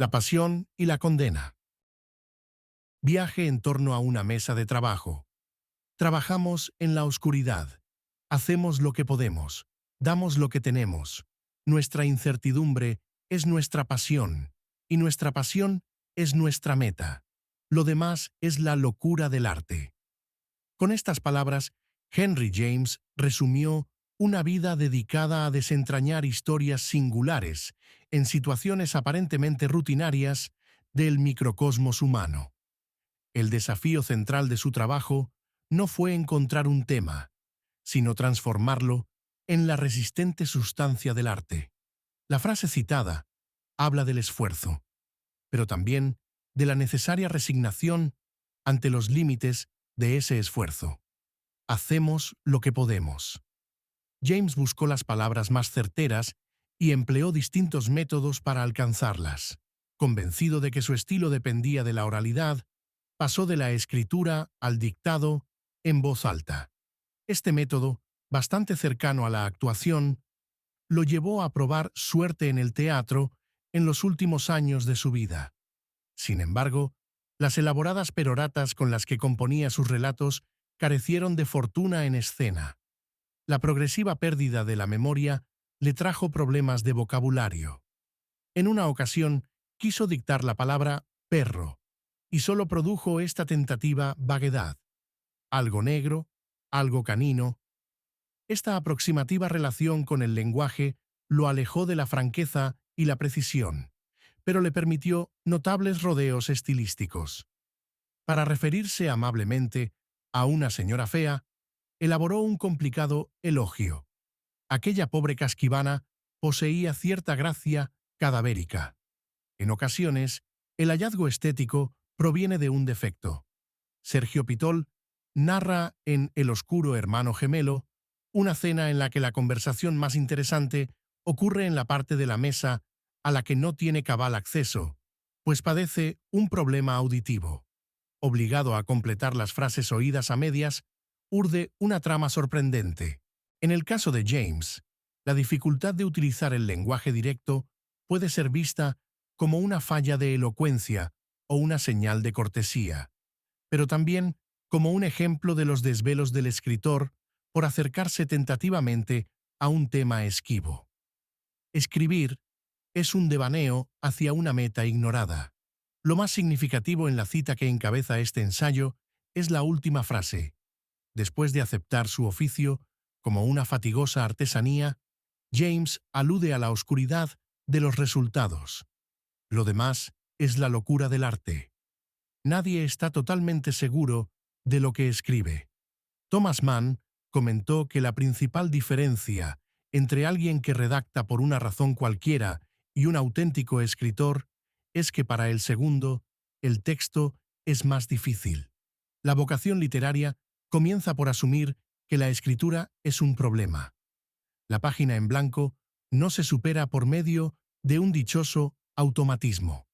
La pasión y la condena. Viaje en torno a una mesa de trabajo. Trabajamos en la oscuridad. Hacemos lo que podemos. Damos lo que tenemos. Nuestra incertidumbre es nuestra pasión, y nuestra pasión es nuestra meta. Lo demás es la locura del arte. Con estas palabras, Henry James resumió una vida dedicada a desentrañar historias singulares en situaciones aparentemente rutinarias del microcosmos humano. El desafío central de su trabajo no fue encontrar un tema, sino transformarlo en la resistente sustancia del arte. La frase citada habla del esfuerzo, pero también de la necesaria resignación ante los límites de ese esfuerzo. Hacemos lo que podemos. James buscó las palabras más certeras y empleó distintos métodos para alcanzarlas. Convencido de que su estilo dependía de la oralidad, pasó de la escritura al dictado en voz alta. Este método, bastante cercano a la actuación, lo llevó a probar suerte en el teatro en los últimos años de su vida. Sin embargo, las elaboradas peroratas con las que componía sus relatos carecieron de fortuna en escena. La progresiva pérdida de la memoria le trajo problemas de vocabulario. En una ocasión, quiso dictar la palabra perro, y solo produjo esta tentativa vaguedad. Algo negro, algo canino. Esta aproximativa relación con el lenguaje lo alejó de la franqueza y la precisión, pero le permitió notables rodeos estilísticos. Para referirse amablemente a una señora fea, elaboró un complicado elogio. Aquella pobre casquivana poseía cierta gracia cadavérica. En ocasiones, el hallazgo estético proviene de un defecto. Sergio Pitol narra en El oscuro hermano gemelo una cena en la que la conversación más interesante ocurre en la parte de la mesa a la que no tiene cabal acceso, pues padece un problema auditivo. Obligado a completar las frases oídas a medias, urde una trama sorprendente. En el caso de James, la dificultad de utilizar el lenguaje directo puede ser vista como una falla de elocuencia o una señal de cortesía, pero también como un ejemplo de los desvelos del escritor por acercarse tentativamente a un tema esquivo. Escribir es un devaneo hacia una meta ignorada. Lo más significativo en la cita que encabeza este ensayo es la última frase. Después de aceptar su oficio como una fatigosa artesanía, James alude a la oscuridad de los resultados. Lo demás es la locura del arte. Nadie está totalmente seguro de lo que escribe. Thomas Mann comentó que la principal diferencia entre alguien que redacta por una razón cualquiera y un auténtico escritor es que para el segundo, el texto es más difícil. La vocación literaria comienza por asumir que la escritura es un problema. La página en blanco no se supera por medio de un dichoso automatismo.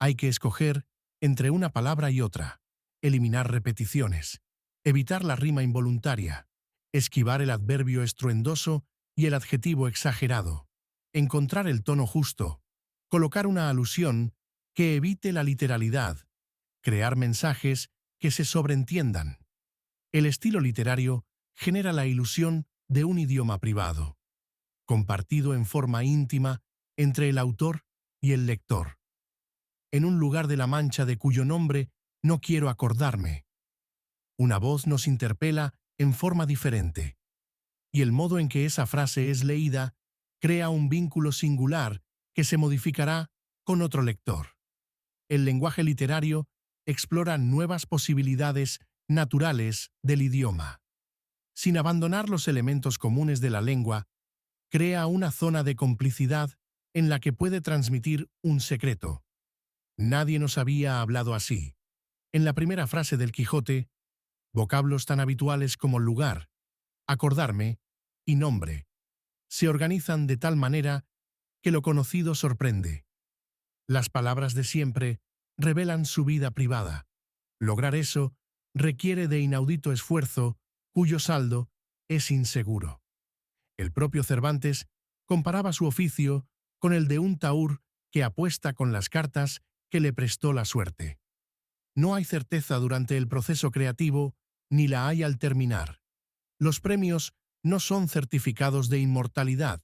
Hay que escoger entre una palabra y otra, eliminar repeticiones, evitar la rima involuntaria, esquivar el adverbio estruendoso y el adjetivo exagerado, encontrar el tono justo, colocar una alusión que evite la literalidad, crear mensajes que se sobreentiendan. El estilo literario genera la ilusión de un idioma privado, compartido en forma íntima entre el autor y el lector. En un lugar de la Mancha de cuyo nombre no quiero acordarme. Una voz nos interpela en forma diferente, y el modo en que esa frase es leída crea un vínculo singular que se modificará con otro lector. El lenguaje literario explora nuevas posibilidades naturales del idioma. Sin abandonar los elementos comunes de la lengua, crea una zona de complicidad en la que puede transmitir un secreto. Nadie nos había hablado así. En la primera frase del Quijote, vocablos tan habituales como lugar, acordarme y nombre se organizan de tal manera que lo conocido sorprende. Las palabras de siempre revelan su vida privada. Lograr eso requiere de inaudito esfuerzo cuyo saldo es inseguro. El propio Cervantes comparaba su oficio con el de un tahúr que apuesta con las cartas que le prestó la suerte. No hay certeza durante el proceso creativo, ni la hay al terminar. Los premios no son certificados de inmortalidad,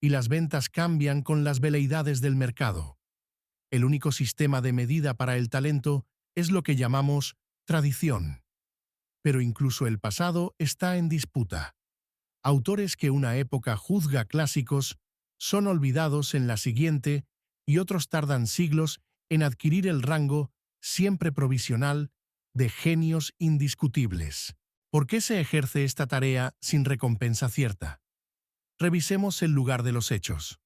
y las ventas cambian con las veleidades del mercado. El único sistema de medida para el talento es lo que llamamos tradición. Pero incluso el pasado está en disputa. Autores que una época juzga clásicos son olvidados en la siguiente y otros tardan siglos en adquirir el rango, siempre provisional, de genios indiscutibles. ¿Por qué se ejerce esta tarea sin recompensa cierta? Revisemos el lugar de los hechos.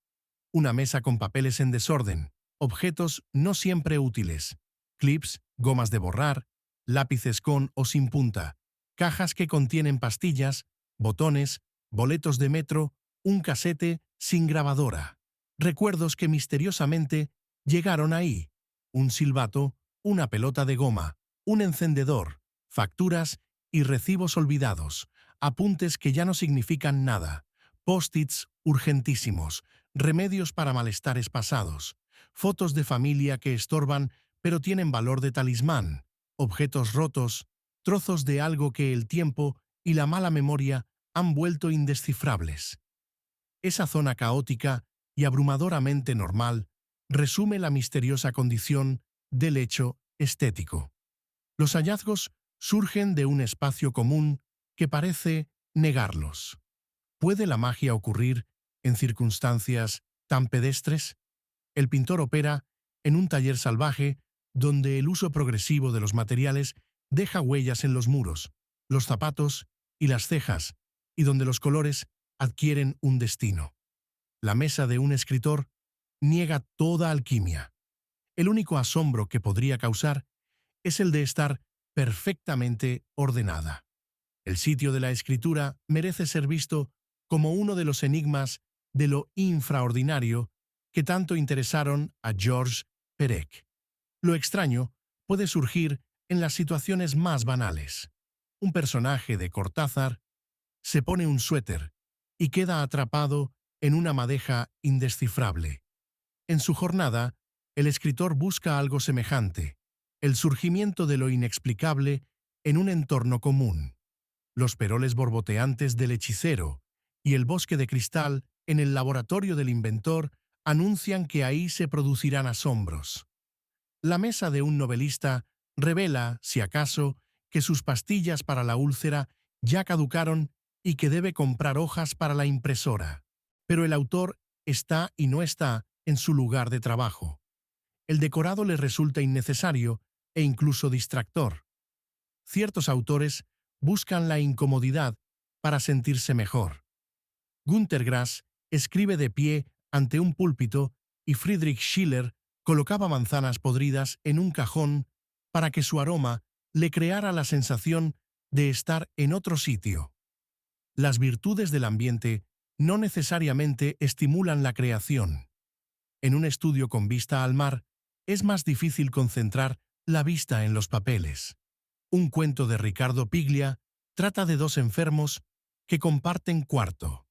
Una mesa con papeles en desorden, objetos no siempre útiles, clips, gomas de borrar, lápices con o sin punta, cajas que contienen pastillas, botones, boletos de metro, un casete sin grabadora. Recuerdos que misteriosamente llegaron ahí. Un silbato, una pelota de goma, un encendedor, facturas y recibos olvidados, apuntes que ya no significan nada, post-its urgentísimos, remedios para malestares pasados, fotos de familia que estorban pero tienen valor de talismán, objetos rotos, trozos de algo que el tiempo y la mala memoria han vuelto indescifrables. Esa zona caótica y abrumadoramente normal resume la misteriosa condición del hecho estético. Los hallazgos surgen de un espacio común que parece negarlos. ¿Puede la magia ocurrir en circunstancias tan pedestres? El pintor opera en un taller salvaje donde el uso progresivo de los materiales deja huellas en los muros, los zapatos y las cejas, y donde los colores adquieren un destino. La mesa de un escritor niega toda alquimia. El único asombro que podría causar es el de estar perfectamente ordenada. El sitio de la escritura merece ser visto como uno de los enigmas de lo infraordinario que tanto interesaron a Georges Perec. Lo extraño puede surgir en las situaciones más banales. Un personaje de Cortázar se pone un suéter y queda atrapado en una madeja indescifrable. En su jornada, el escritor busca algo semejante, el surgimiento de lo inexplicable en un entorno común. Los peroles borboteantes del hechicero y el bosque de cristal en el laboratorio del inventor anuncian que ahí se producirán asombros. La mesa de un novelista revela, si acaso, que sus pastillas para la úlcera ya caducaron y que debe comprar hojas para la impresora. Pero el autor está y no está en su lugar de trabajo. El decorado le resulta innecesario e incluso distractor. Ciertos autores buscan la incomodidad para sentirse mejor. Günter Grass escribe de pie ante un púlpito y Friedrich Schiller colocaba manzanas podridas en un cajón para que su aroma le creara la sensación de estar en otro sitio. Las virtudes del ambiente no necesariamente estimulan la creación. En un estudio con vista al mar, es más difícil concentrar la vista en los papeles. Un cuento de Ricardo Piglia trata de dos enfermos que comparten cuarto.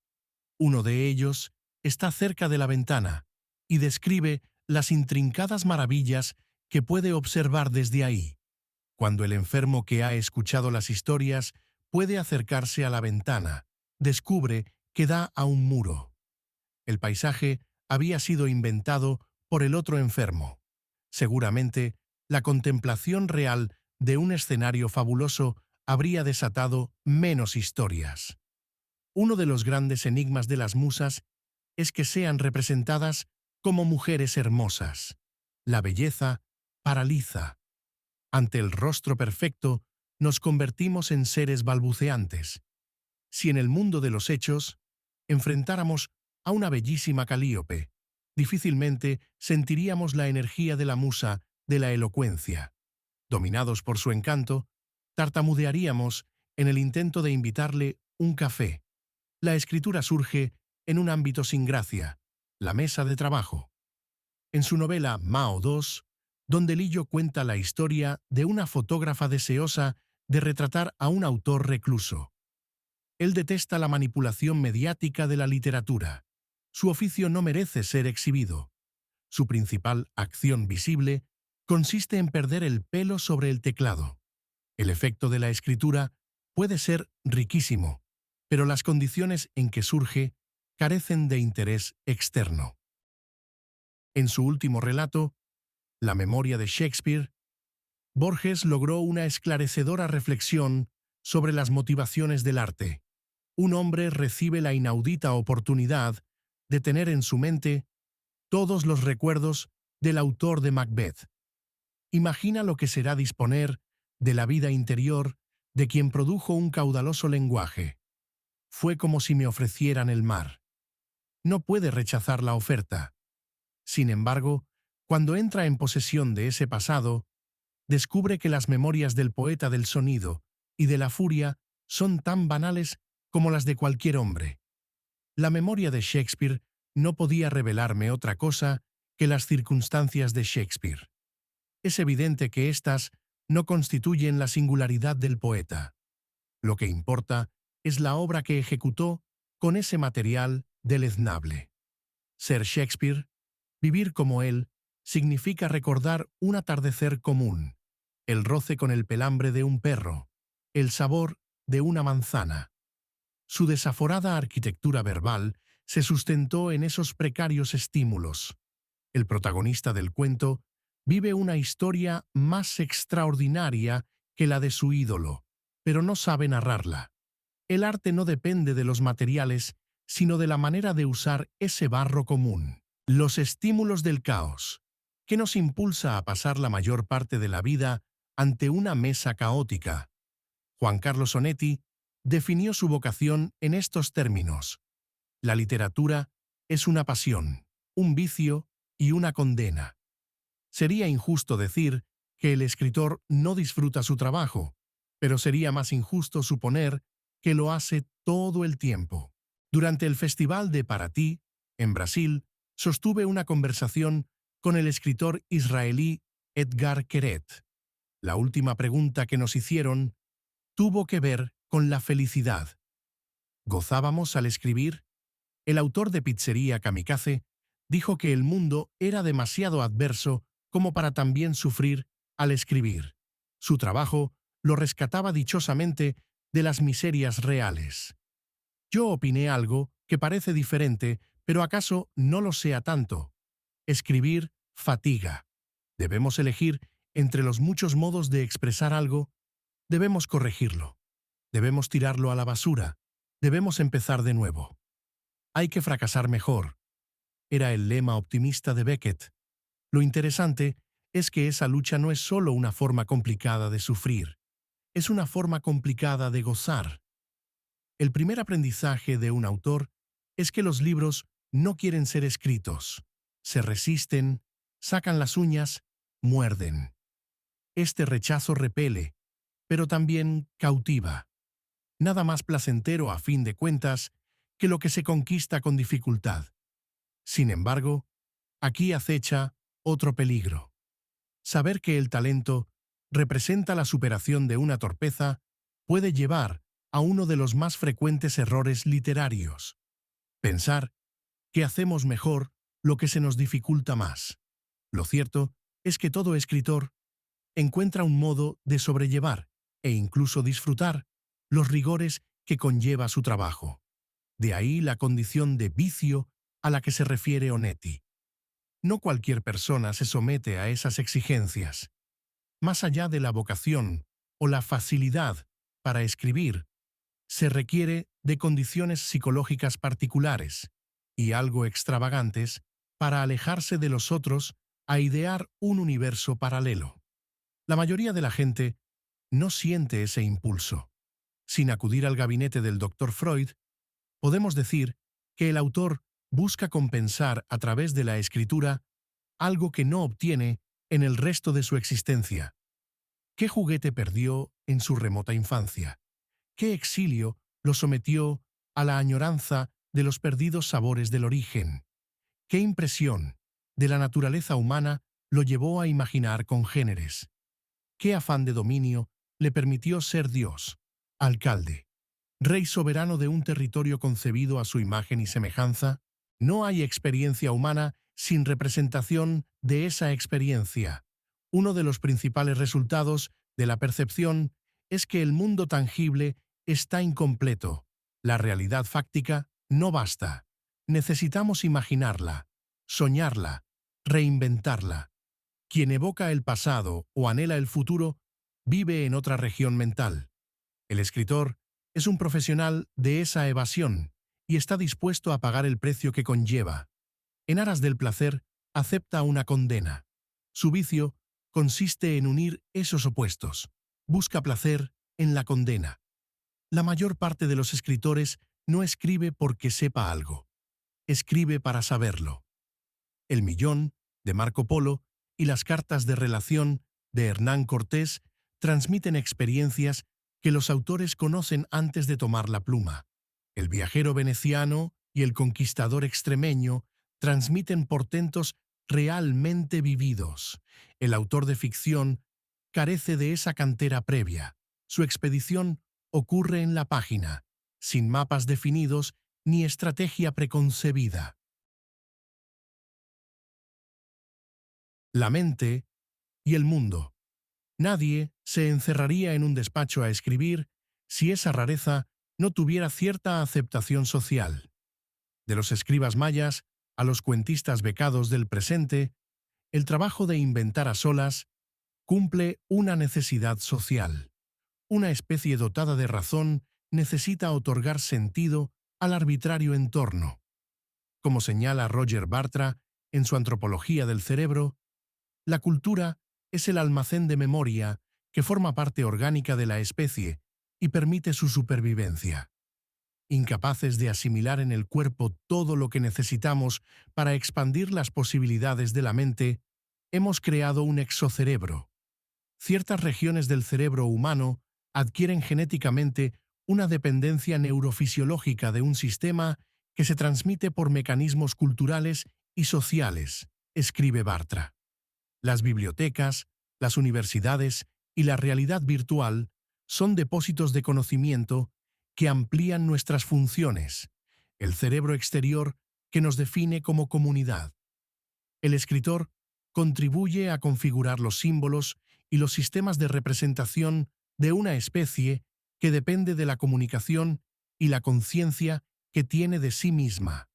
Uno de ellos está cerca de la ventana y describe las intrincadas maravillas que puede observar desde ahí. Cuando el enfermo que ha escuchado las historias puede acercarse a la ventana, descubre que da a un muro. El paisaje había sido inventado por el otro enfermo. Seguramente, la contemplación real de un escenario fabuloso habría desatado menos historias. Uno de los grandes enigmas de las musas es que sean representadas como mujeres hermosas. La belleza paraliza. Ante el rostro perfecto, nos convertimos en seres balbuceantes. Si en el mundo de los hechos enfrentáramos a una bellísima Calíope, difícilmente sentiríamos la energía de la musa de la elocuencia. Dominados por su encanto, tartamudearíamos en el intento de invitarle un café. La escritura surge en un ámbito sin gracia, la mesa de trabajo. En su novela Mao II, Don DeLillo cuenta la historia de una fotógrafa deseosa de retratar a un autor recluso. Él detesta la manipulación mediática de la literatura. Su oficio no merece ser exhibido. Su principal acción visible consiste en perder el pelo sobre el teclado. El efecto de la escritura puede ser riquísimo, pero las condiciones en que surge carecen de interés externo. En su último relato, La memoria de Shakespeare, Borges logró una esclarecedora reflexión sobre las motivaciones del arte. Un hombre recibe la inaudita oportunidad de tener en su mente todos los recuerdos del autor de Macbeth. Imagina lo que será disponer de la vida interior de quien produjo un caudaloso lenguaje. Fue como si me ofrecieran el mar. No puede rechazar la oferta. Sin embargo, cuando entra en posesión de ese pasado, descubre que las memorias del poeta del sonido y de la furia son tan banales como las de cualquier hombre. La memoria de Shakespeare no podía revelarme otra cosa que las circunstancias de Shakespeare. Es evidente que éstas no constituyen la singularidad del poeta. Lo que importa es la obra que ejecutó con ese material deleznable. Ser Shakespeare, vivir como él, significa recordar un atardecer común, el roce con el pelambre de un perro, el sabor de una manzana. Su desaforada arquitectura verbal se sustentó en esos precarios estímulos. El protagonista del cuento vive una historia más extraordinaria que la de su ídolo, pero no sabe narrarla. El arte no depende de los materiales, sino de la manera de usar ese barro común. Los estímulos del caos, que nos impulsa a pasar la mayor parte de la vida ante una mesa caótica. Juan Carlos Onetti definió su vocación en estos términos: la literatura es una pasión, un vicio y una condena. Sería injusto decir que el escritor no disfruta su trabajo, pero sería más injusto suponer que lo hace todo el tiempo. Durante el Festival de Paraty, en Brasil, sostuve una conversación con el escritor israelí Edgar Keret. La última pregunta que nos hicieron tuvo que ver con la felicidad. ¿Gozábamos al escribir? El autor de Pizzería Kamikaze dijo que el mundo era demasiado adverso como para también sufrir al escribir. Su trabajo lo rescataba dichosamente de las miserias reales. Yo opiné algo que parece diferente, pero acaso no lo sea tanto. Escribir fatiga. Debemos elegir entre los muchos modos de expresar algo. Debemos corregirlo. Debemos tirarlo a la basura. Debemos empezar de nuevo. Hay que fracasar mejor. Era el lema optimista de Beckett. Lo interesante es que esa lucha no es solo una forma complicada de sufrir, es una forma complicada de gozar. El primer aprendizaje de un autor es que los libros no quieren ser escritos. Se resisten, sacan las uñas, muerden. Este rechazo repele, pero también cautiva. Nada más placentero, a fin de cuentas, que lo que se conquista con dificultad. Sin embargo, aquí acecha otro peligro. Saber que el talento representa la superación de una torpeza puede llevar a uno de los más frecuentes errores literarios: pensar que hacemos mejor lo que se nos dificulta más. Lo cierto es que todo escritor encuentra un modo de sobrellevar e incluso disfrutar los rigores que conlleva su trabajo. De ahí la condición de vicio a la que se refiere Onetti. No cualquier persona se somete a esas exigencias. Más allá de la vocación o la facilidad para escribir, se requiere de condiciones psicológicas particulares y algo extravagantes para alejarse de los otros a idear un universo paralelo. La mayoría de la gente no siente ese impulso. Sin acudir al gabinete del Dr. Freud, podemos decir que el autor busca compensar a través de la escritura algo que no obtiene en el resto de su existencia. ¿Qué juguete perdió en su remota infancia? ¿Qué exilio lo sometió a la añoranza de los perdidos sabores del origen? ¿Qué impresión de la naturaleza humana lo llevó a imaginar congéneres? ¿Qué afán de dominio le permitió ser Dios, alcalde, rey soberano de un territorio concebido a su imagen y semejanza? No hay experiencia humana sin representación de esa experiencia. Uno de los principales resultados de la percepción es que el mundo tangible está incompleto. La realidad fáctica no basta. Necesitamos imaginarla, soñarla, reinventarla. Quien evoca el pasado o anhela el futuro vive en otra región mental. El escritor es un profesional de esa evasión y está dispuesto a pagar el precio que conlleva. En aras del placer, acepta una condena. Su vicio consiste en unir esos opuestos. Busca placer en la condena. La mayor parte de los escritores no escribe porque sepa algo. Escribe para saberlo. El Millón, de Marco Polo, y las cartas de relación de Hernán Cortés transmiten experiencias que los autores conocen antes de tomar la pluma. El viajero veneciano y el conquistador extremeño transmiten portentos realmente vividos. El autor de ficción carece de esa cantera previa. Su expedición ocurre en la página, sin mapas definidos ni estrategia preconcebida. La mente y el mundo. Nadie se encerraría en un despacho a escribir si esa rareza no tuviera cierta aceptación social. De los escribas mayas a los cuentistas becados del presente, el trabajo de inventar a solas cumple una necesidad social. Una especie dotada de razón necesita otorgar sentido al arbitrario entorno. Como señala Roger Bartra en su Antropología del cerebro, la cultura es el almacén de memoria que forma parte orgánica de la especie y permite su supervivencia. Incapaces de asimilar en el cuerpo todo lo que necesitamos para expandir las posibilidades de la mente, hemos creado un exocerebro. Ciertas regiones del cerebro humano adquieren genéticamente una dependencia neurofisiológica de un sistema que se transmite por mecanismos culturales y sociales, escribe Bartra. Las bibliotecas, las universidades y la realidad virtual son depósitos de conocimiento que amplían nuestras funciones, el cerebro exterior que nos define como comunidad. El escritor contribuye a configurar los símbolos y los sistemas de representación de una especie que depende de la comunicación y la conciencia que tiene de sí misma.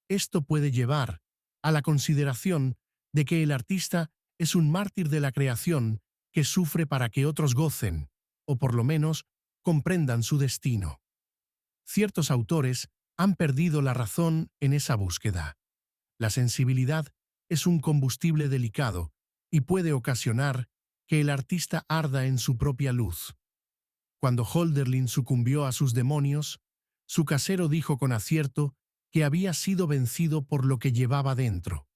Esto puede llevar a la consideración de que el artista es un mártir de la creación que sufre para que otros gocen, o por lo menos comprendan su destino. Ciertos autores han perdido la razón en esa búsqueda. La sensibilidad es un combustible delicado y puede ocasionar que el artista arda en su propia luz. Cuando Hölderlin sucumbió a sus demonios, su casero dijo con acierto que había sido vencido por lo que llevaba dentro.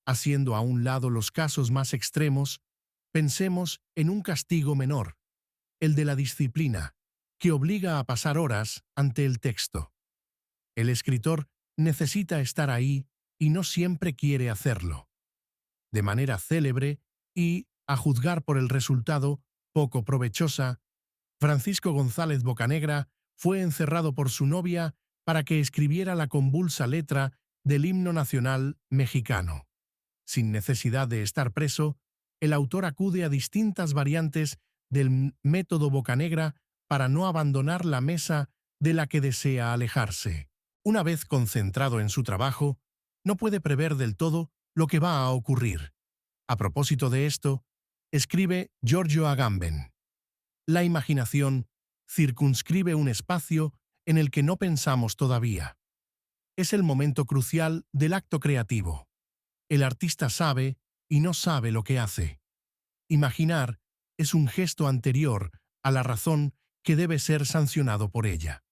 Haciendo a un lado los casos más extremos, pensemos en un castigo menor, el de la disciplina, que obliga a pasar horas ante el texto. El escritor necesita estar ahí y no siempre quiere hacerlo. De manera célebre y, a juzgar por el resultado, poco provechosa, Francisco González Bocanegra fue encerrado por su novia para que escribiera la convulsa letra del himno nacional mexicano. Sin necesidad de estar preso, el autor acude a distintas variantes del método Bocanegra para no abandonar la mesa de la que desea alejarse. Una vez concentrado en su trabajo, no puede prever del todo lo que va a ocurrir. A propósito de esto, escribe Giorgio Agamben: la imaginación circunscribe un espacio en el que no pensamos todavía. Es el momento crucial del acto creativo. El artista sabe y no sabe lo que hace. Imaginar es un gesto anterior a la razón que debe ser sancionado por ella.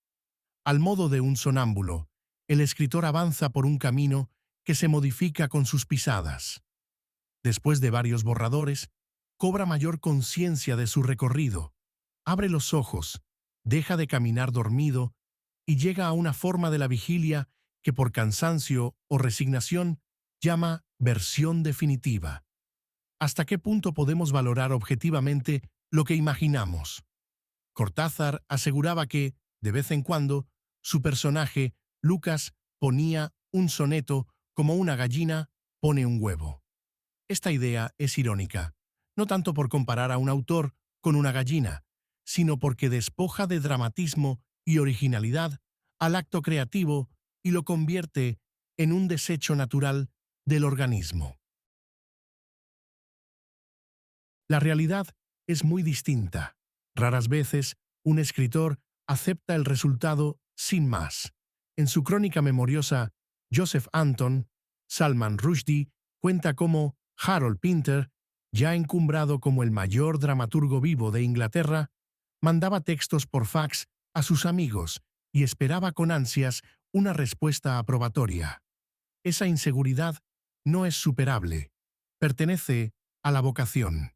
Al modo de un sonámbulo, el escritor avanza por un camino que se modifica con sus pisadas. Después de varios borradores, cobra mayor conciencia de su recorrido, abre los ojos, deja de caminar dormido y llega a una forma de la vigilia que por cansancio o resignación llama versión definitiva. ¿Hasta qué punto podemos valorar objetivamente lo que imaginamos? Cortázar aseguraba que, de vez en cuando, su personaje, Lucas, ponía un soneto como una gallina pone un huevo. Esta idea es irónica, no tanto por comparar a un autor con una gallina, sino porque despoja de dramatismo y originalidad al acto creativo y lo convierte en un desecho natural del organismo. La realidad es muy distinta. Raras veces un escritor acepta el resultado sin más. En su crónica memoriosa, Joseph Anton, Salman Rushdie cuenta cómo Harold Pinter, ya encumbrado como el mayor dramaturgo vivo de Inglaterra, mandaba textos por fax a sus amigos y esperaba con ansias una respuesta aprobatoria. Esa inseguridad no es superable, pertenece a la vocación.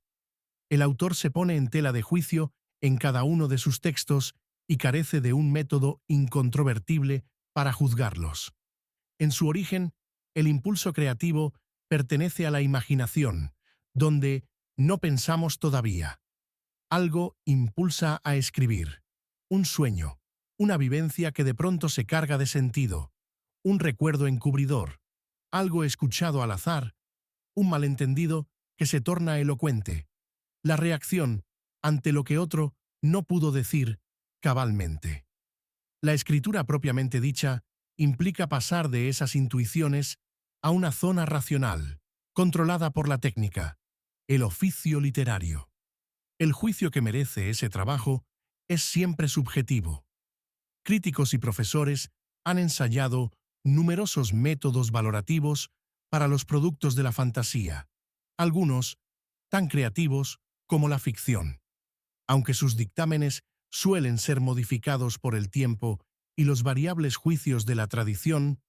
El autor se pone en tela de juicio en cada uno de sus textos y carece de un método incontrovertible para juzgarlos. En su origen, el impulso creativo pertenece a la imaginación, donde no pensamos todavía. Algo impulsa a escribir. Un sueño, una vivencia que de pronto se carga de sentido, un recuerdo encubridor, algo escuchado al azar, un malentendido que se torna elocuente. La reacción ante lo que otro no pudo decir cabalmente. La escritura propiamente dicha implica pasar de esas intuiciones a una zona racional, controlada por la técnica, el oficio literario. El juicio que merece ese trabajo es siempre subjetivo. Críticos y profesores han ensayado numerosos métodos valorativos para los productos de la fantasía, algunos tan creativos como la ficción. Aunque sus dictámenes suelen ser modificados por el tiempo y los variables juicios de la tradición,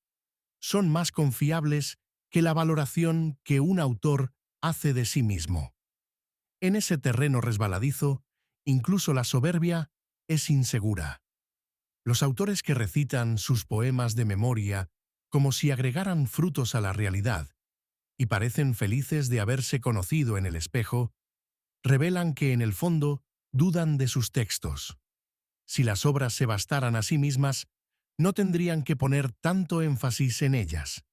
son más confiables que la valoración que un autor hace de sí mismo. En ese terreno resbaladizo, incluso la soberbia es insegura. Los autores que recitan sus poemas de memoria como si agregaran frutos a la realidad y parecen felices de haberse conocido en el espejo, revelan que en el fondo dudan de sus textos. Si las obras se bastaran a sí mismas, no tendrían que poner tanto énfasis en ellas.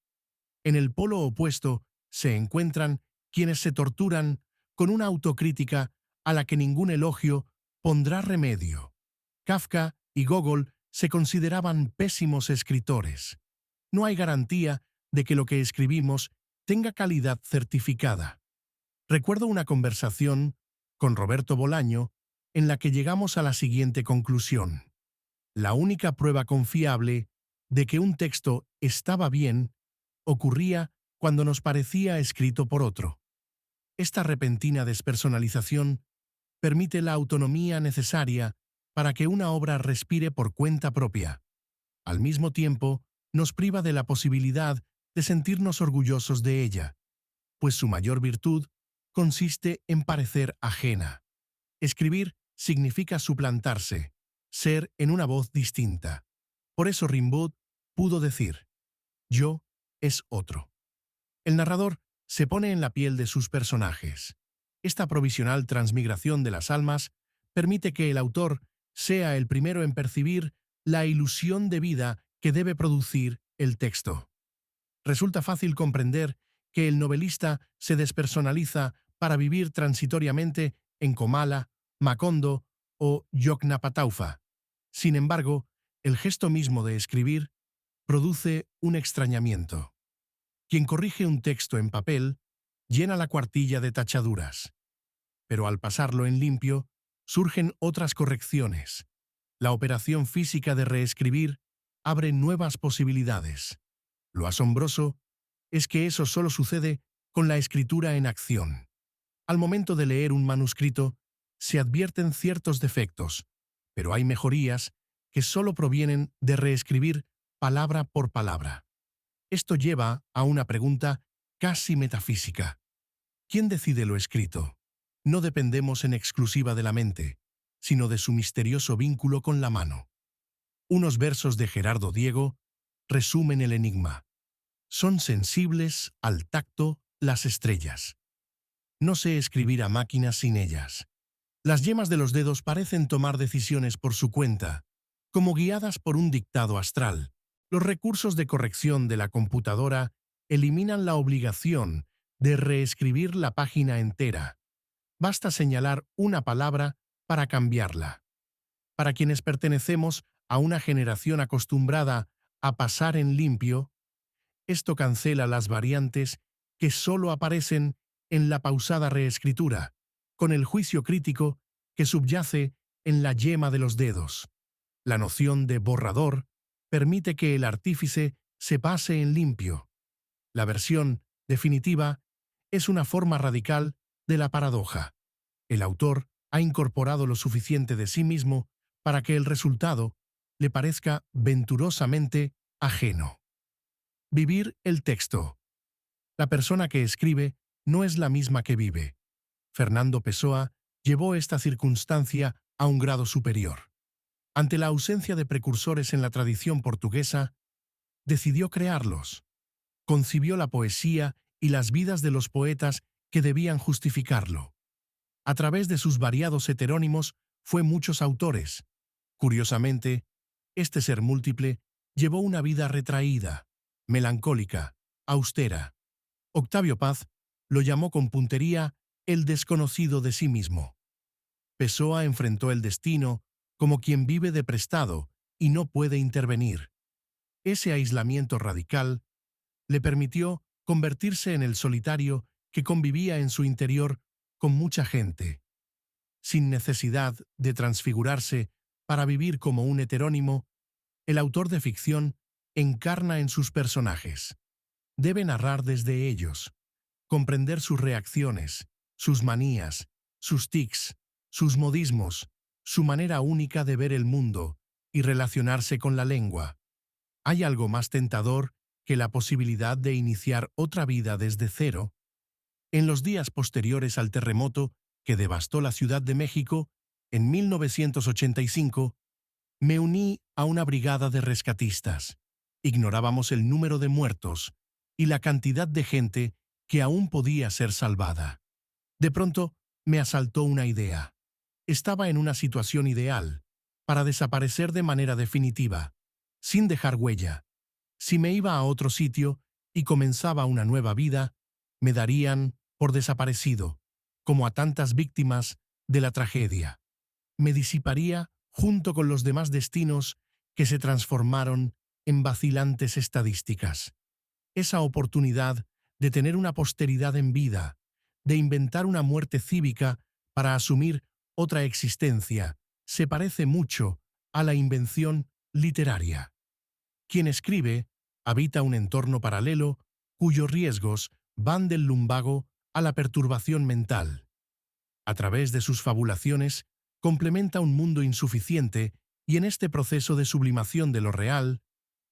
En el polo opuesto se encuentran quienes se torturan con una autocrítica a la que ningún elogio pondrá remedio. Kafka y Gogol se consideraban pésimos escritores. No hay garantía de que lo que escribimos tenga calidad certificada. Recuerdo una conversación con Roberto Bolaño en la que llegamos a la siguiente conclusión. La única prueba confiable de que un texto estaba bien ocurría cuando nos parecía escrito por otro. Esta repentina despersonalización permite la autonomía necesaria para que una obra respire por cuenta propia. Al mismo tiempo, nos priva de la posibilidad de sentirnos orgullosos de ella, pues su mayor virtud consiste en parecer ajena. Escribir significa suplantarse, ser en una voz distinta. Por eso Rimbaud pudo decir, yo es otro. El narrador se pone en la piel de sus personajes. Esta provisional transmigración de las almas permite que el autor sea el primero en percibir la ilusión de vida que debe producir el texto. Resulta fácil comprender que el novelista se despersonaliza para vivir transitoriamente en Comala, Macondo o Yoknapataufa. Sin embargo, el gesto mismo de escribir produce un extrañamiento. Quien corrige un texto en papel llena la cuartilla de tachaduras, pero al pasarlo en limpio surgen otras correcciones. La operación física de reescribir abre nuevas posibilidades. Lo asombroso es que eso solo sucede con la escritura en acción. Al momento de leer un manuscrito, se advierten ciertos defectos, pero hay mejorías que solo provienen de reescribir palabra por palabra. Esto lleva a una pregunta casi metafísica. ¿Quién decide lo escrito? No dependemos en exclusiva de la mente, sino de su misterioso vínculo con la mano. Unos versos de Gerardo Diego resumen el enigma. Son sensibles al tacto las estrellas. No sé escribir a máquinas sin ellas. Las yemas de los dedos parecen tomar decisiones por su cuenta, como guiadas por un dictado astral. Los recursos de corrección de la computadora eliminan la obligación de reescribir la página entera. Basta señalar una palabra para cambiarla. Para quienes pertenecemos a una generación acostumbrada a pasar en limpio, esto cancela las variantes que solo aparecen en la pausada reescritura, con el juicio crítico que subyace en la yema de los dedos. La noción de borrador permite que el artífice se pase en limpio. La versión definitiva es una forma radical de la paradoja. El autor ha incorporado lo suficiente de sí mismo para que el resultado le parezca venturosamente ajeno. Vivir el texto. La persona que escribe no es la misma que vive. Fernando Pessoa llevó esta circunstancia a un grado superior. Ante la ausencia de precursores en la tradición portuguesa, decidió crearlos. Concibió la poesía y las vidas de los poetas que debían justificarlo. A través de sus variados heterónimos fue muchos autores. Curiosamente, este ser múltiple llevó una vida retraída, melancólica, austera. Octavio Paz lo llamó con puntería el desconocido de sí mismo. Pessoa enfrentó el destino como quien vive de prestado y no puede intervenir. Ese aislamiento radical le permitió convertirse en el solitario que convivía en su interior con mucha gente. Sin necesidad de transfigurarse para vivir como un heterónimo, el autor de ficción encarna en sus personajes. Debe narrar desde ellos, comprender sus reacciones, sus manías, sus tics, sus modismos, su manera única de ver el mundo y relacionarse con la lengua. ¿Hay algo más tentador que la posibilidad de iniciar otra vida desde cero? En los días posteriores al terremoto que devastó la Ciudad de México, en 1985, me uní a una brigada de rescatistas. Ignorábamos el número de muertos y la cantidad de gente que aún podía ser salvada. De pronto, me asaltó una idea. Estaba en una situación ideal para desaparecer de manera definitiva, sin dejar huella. Si me iba a otro sitio y comenzaba una nueva vida, me darían por desaparecido, como a tantas víctimas de la tragedia. Me disiparía junto con los demás destinos que se transformaron en vacilantes estadísticas. Esa oportunidad de tener una posteridad en vida, de inventar una muerte cívica para asumir otra existencia, se parece mucho a la invención literaria. Quien escribe habita un entorno paralelo cuyos riesgos van del lumbago a la perturbación mental. A través de sus fabulaciones, complementa un mundo insuficiente y en este proceso de sublimación de lo real,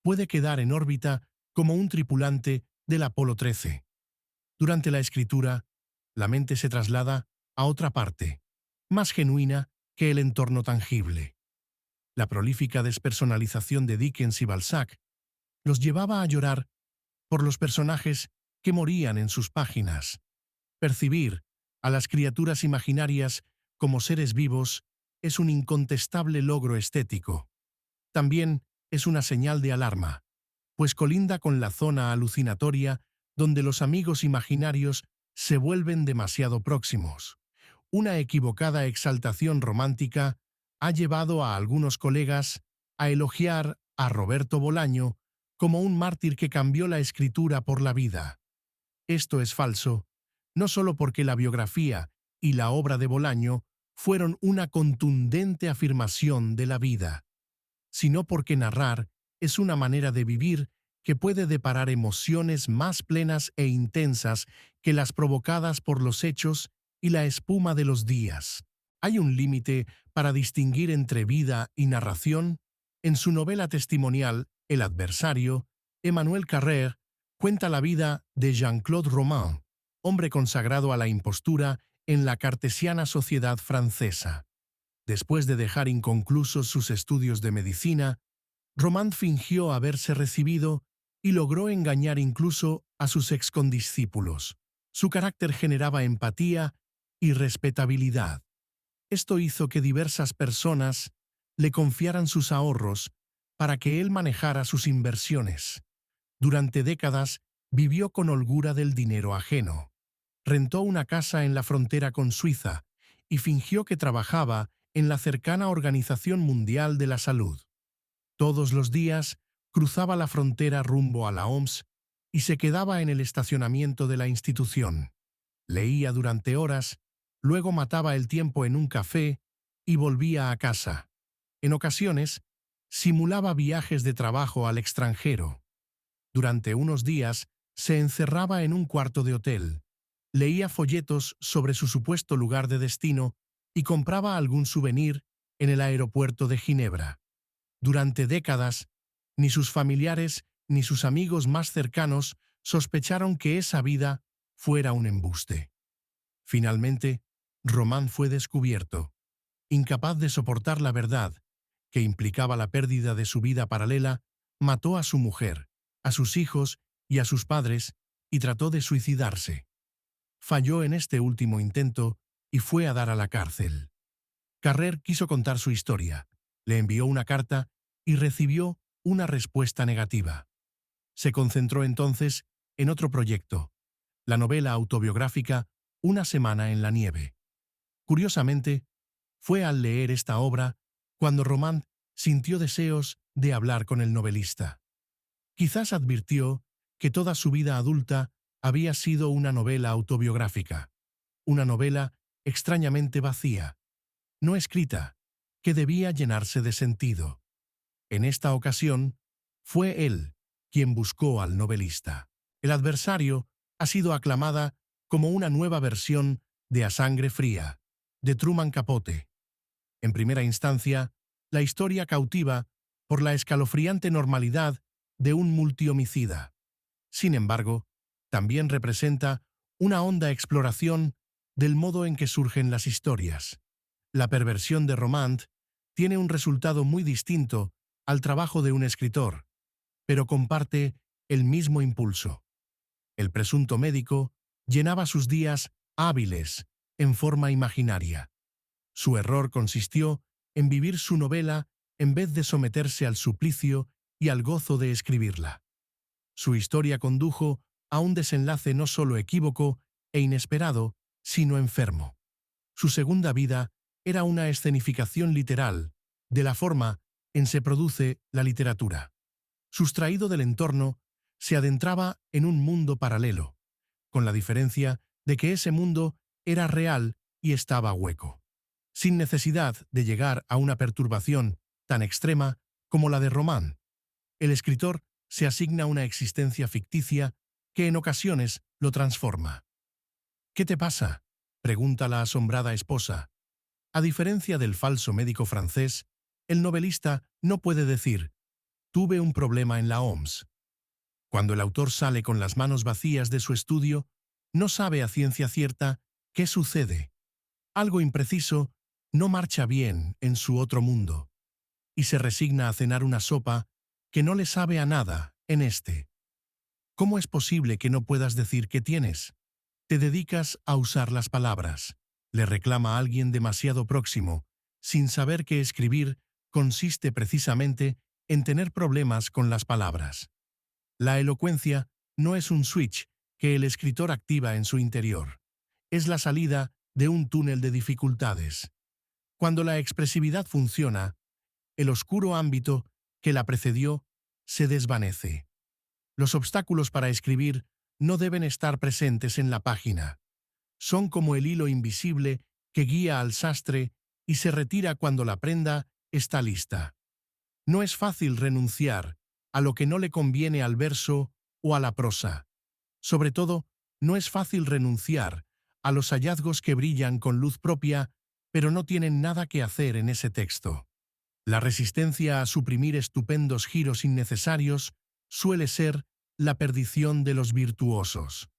puede quedar en órbita como un tripulante del Apolo 13. Durante la escritura, la mente se traslada a otra parte, más genuina que el entorno tangible. La prolífica despersonalización de Dickens y Balzac los llevaba a llorar por los personajes que morían en sus páginas. Percibir a las criaturas imaginarias como seres vivos es un incontestable logro estético. También es una señal de alarma, pues colinda con la zona alucinatoria donde los amigos imaginarios se vuelven demasiado próximos. Una equivocada exaltación romántica ha llevado a algunos colegas a elogiar a Roberto Bolaño como un mártir que cambió la escritura por la vida. Esto es falso, no solo porque la biografía y la obra de Bolaño fueron una contundente afirmación de la vida, sino porque narrar es una manera de vivir que puede deparar emociones más plenas e intensas que las provocadas por los hechos y la espuma de los días. ¿Hay un límite para distinguir entre vida y narración? En su novela testimonial, El adversario, Emmanuel Carrère cuenta la vida de Jean-Claude Roman, hombre consagrado a la impostura en la cartesiana sociedad francesa. Después de dejar inconclusos sus estudios de medicina, Roman fingió haberse recibido y logró engañar incluso a sus excondiscípulos. Su carácter generaba empatía y respetabilidad. Esto hizo que diversas personas le confiaran sus ahorros para que él manejara sus inversiones. Durante décadas, Vivió con holgura del dinero ajeno. Rentó una casa en la frontera con Suiza y fingió que trabajaba en la cercana Organización Mundial de la Salud. Todos los días cruzaba la frontera rumbo a la OMS y se quedaba en el estacionamiento de la institución. Leía durante horas, luego mataba el tiempo en un café y volvía a casa. En ocasiones, simulaba viajes de trabajo al extranjero. Durante unos días, se encerraba en un cuarto de hotel, leía folletos sobre su supuesto lugar de destino y compraba algún souvenir en el aeropuerto de Ginebra. Durante décadas, ni sus familiares ni sus amigos más cercanos sospecharon que esa vida fuera un embuste. Finalmente, Román fue descubierto. Incapaz de soportar la verdad, que implicaba la pérdida de su vida paralela, mató a su mujer, a sus hijos y a sus padres y trató de suicidarse. Falló en este último intento y fue a dar a la cárcel. Carrer quiso contar su historia, le envió una carta y recibió una respuesta negativa. Se concentró entonces en otro proyecto, la novela autobiográfica Una semana en la nieve. Curiosamente, fue al leer esta obra cuando Román sintió deseos de hablar con el novelista. Quizás advirtió que toda su vida adulta había sido una novela autobiográfica, una novela extrañamente vacía, no escrita, que debía llenarse de sentido. En esta ocasión, fue él quien buscó al novelista. El adversario ha sido aclamada como una nueva versión de A Sangre Fría, de Truman Capote. En primera instancia, la historia cautiva por la escalofriante normalidad de un multihomicida. Sin embargo, también representa una honda exploración del modo en que surgen las historias. La perversión de Romand tiene un resultado muy distinto al trabajo de un escritor, pero comparte el mismo impulso. El presunto médico llenaba sus días hábiles en forma imaginaria. Su error consistió en vivir su novela en vez de someterse al suplicio y al gozo de escribirla. Su historia condujo a un desenlace no solo equívoco e inesperado, sino enfermo. Su segunda vida era una escenificación literal de la forma en se produce la literatura. Sustraído del entorno, se adentraba en un mundo paralelo, con la diferencia de que ese mundo era real y estaba hueco. Sin necesidad de llegar a una perturbación tan extrema como la de Román, el escritor se asigna una existencia ficticia que en ocasiones lo transforma. ¿Qué te pasa?, pregunta la asombrada esposa. A diferencia del falso médico francés, el novelista no puede decir, tuve un problema en la OMS. Cuando el autor sale con las manos vacías de su estudio, no sabe a ciencia cierta qué sucede. Algo impreciso no marcha bien en su otro mundo, y se resigna a cenar una sopa que no le sabe a nada en este. ¿Cómo es posible que no puedas decir qué tienes? Te dedicas a usar las palabras, le reclama alguien demasiado próximo, sin saber que escribir consiste precisamente en tener problemas con las palabras. La elocuencia no es un switch que el escritor activa en su interior. Es la salida de un túnel de dificultades. Cuando la expresividad funciona, el oscuro ámbito que la precedió se desvanece. Los obstáculos para escribir no deben estar presentes en la página. Son como el hilo invisible que guía al sastre y se retira cuando la prenda está lista. No es fácil renunciar a lo que no le conviene al verso o a la prosa. Sobre todo, no es fácil renunciar a los hallazgos que brillan con luz propia, pero no tienen nada que hacer en ese texto. La resistencia a suprimir estupendos giros innecesarios suele ser la perdición de los virtuosos.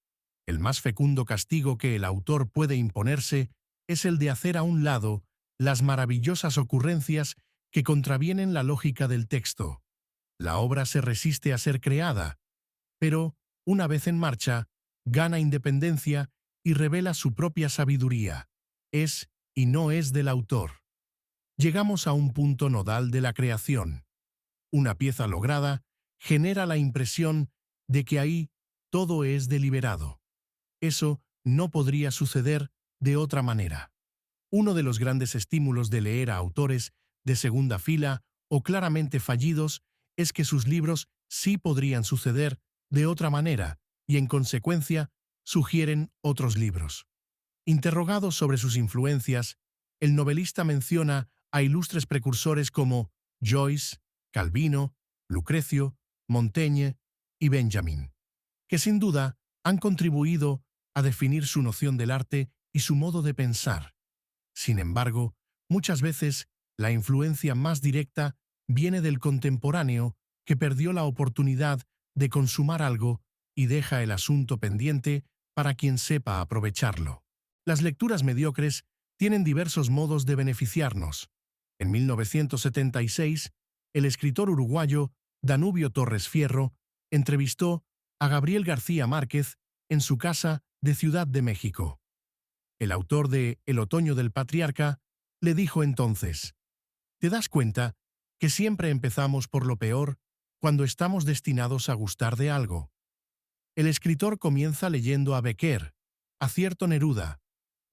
El más fecundo castigo que el autor puede imponerse es el de hacer a un lado las maravillosas ocurrencias que contravienen la lógica del texto. La obra se resiste a ser creada, pero, una vez en marcha, gana independencia y revela su propia sabiduría. Es y no es del autor. Llegamos a un punto nodal de la creación. Una pieza lograda genera la impresión de que ahí todo es deliberado. Eso no podría suceder de otra manera. Uno de los grandes estímulos de leer a autores de segunda fila o claramente fallidos es que sus libros sí podrían suceder de otra manera y, en consecuencia, sugieren otros libros. Interrogado sobre sus influencias, el novelista menciona a ilustres precursores como Joyce, Calvino, Lucrecio, Montaigne y Benjamin, que sin duda han contribuido a definir su noción del arte y su modo de pensar. Sin embargo, muchas veces la influencia más directa viene del contemporáneo que perdió la oportunidad de consumar algo y deja el asunto pendiente para quien sepa aprovecharlo. Las lecturas mediocres tienen diversos modos de beneficiarnos. En 1976, el escritor uruguayo Danubio Torres Fierro entrevistó a Gabriel García Márquez en su casa de Ciudad de México. El autor de El otoño del patriarca le dijo entonces: ¿te das cuenta que siempre empezamos por lo peor cuando estamos destinados a gustar de algo? El escritor comienza leyendo a Becker, a cierto Neruda,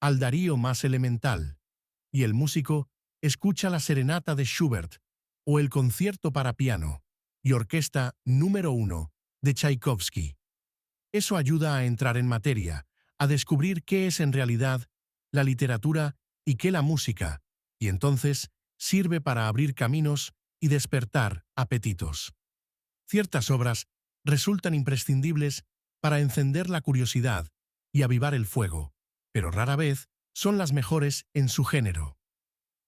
al Darío más elemental, y el músico escucha la serenata de Schubert o el concierto para piano y orquesta número 1 de Tchaikovsky. Eso ayuda a entrar en materia, a descubrir qué es en realidad la literatura y qué la música, y entonces sirve para abrir caminos y despertar apetitos. Ciertas obras resultan imprescindibles para encender la curiosidad y avivar el fuego, pero rara vez son las mejores en su género.